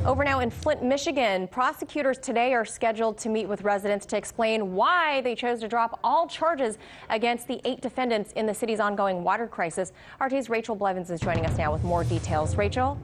Over now in Flint, Michigan, prosecutors today are scheduled to meet with residents to explain why they chose to drop all charges against the 8 defendants in the city's ongoing water crisis. RT's Rachel Blevins is joining us now with more details. Rachel?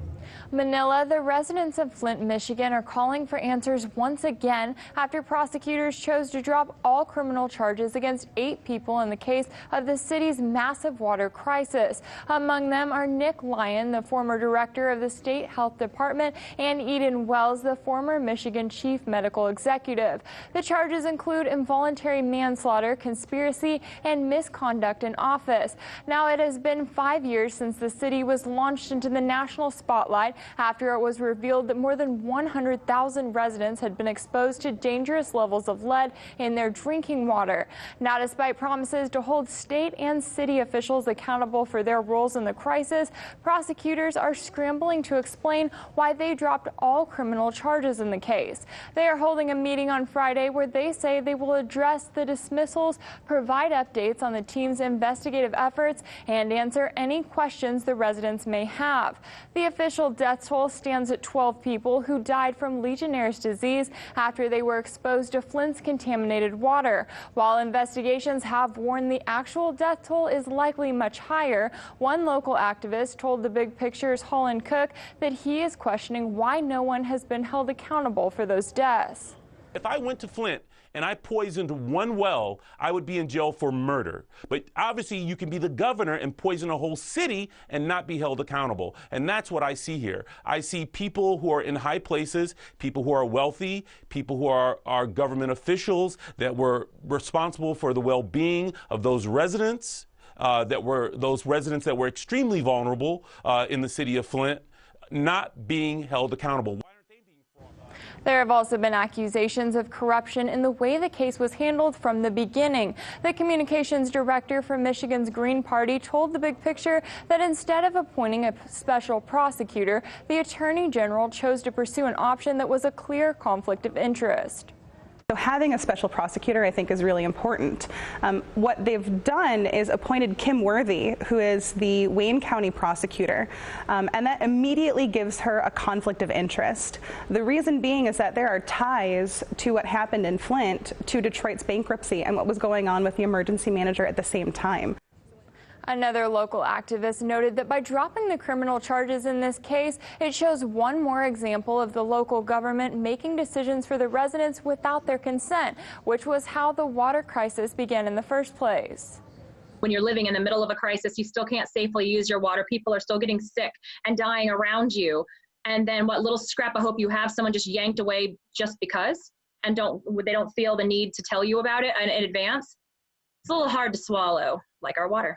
Manila, the residents of Flint, Michigan are calling for answers once again after prosecutors chose to drop all criminal charges against 8 people in the case of the city's massive water crisis. Among them are Nick Lyon, the former director of the state health department, and Eden Wells, the former Michigan chief medical executive. The charges include involuntary manslaughter, conspiracy, and misconduct in office. Now, it has been 5 years since the city was launched into the national spotlight after it was revealed that more than 100,000 residents had been exposed to dangerous levels of lead in their drinking water. Now, despite promises to hold state and city officials accountable for their roles in the crisis, prosecutors are scrambling to explain why they dropped all criminal charges in the case. They are holding a meeting on Friday where they say they will address the dismissals, provide updates on the team's investigative efforts, and answer any questions the residents may have. The official death toll stands at 12 people who died from Legionnaire's disease after they were exposed to Flint's contaminated water. While investigations have warned the actual death toll is likely much higher, one local activist told the Big Picture's Holland Cook that he is questioning why no one has been held accountable for those deaths. If I went to Flint and I poisoned one well, I would be in jail for murder. But obviously you can be the governor and poison a whole city and not be held accountable. And that's what I see here. I see people who are in high places, people who are wealthy, people who are government officials that were responsible for the well-being of those residents, that were extremely vulnerable in the city of Flint, not being held accountable. There have also been accusations of corruption in the way the case was handled from the beginning. The communications director for Michigan's Green Party told the Big Picture that instead of appointing a special prosecutor, the Attorney General chose to pursue an option that was a clear conflict of interest. So having a special prosecutor, I think, is really important. What they've done is appointed Kim Worthy, who is the Wayne County prosecutor, and that immediately gives her a conflict of interest. The reason being is that there are ties to what happened in Flint to Detroit's bankruptcy and what was going on with the emergency manager at the same time. Another local activist noted that by dropping the criminal charges in this case, it shows one more example of the local government making decisions for the residents without their consent, which was how the water crisis began in the first place. When you're living in the middle of a crisis, you still can't safely use your water. People are still getting sick and dying around you. And then what little scrap of hope you have, someone just yanked away just because, and they don't feel the need to tell you about it in advance. It's a little hard to swallow, like our water.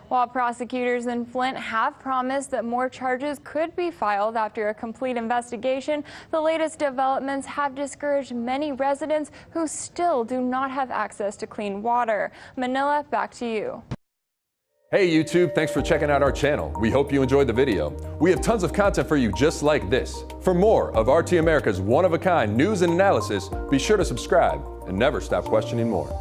While prosecutors in Flint have promised that more charges could be filed after a complete investigation, the latest developments have discouraged many residents who still do not have access to clean water. Manila, back to you. Hey YouTube, thanks for checking out our channel. We hope you enjoyed the video. We have tons of content for you just like this. For more of RT America's one-of-a-kind news and analysis, be sure to subscribe and never stop questioning more.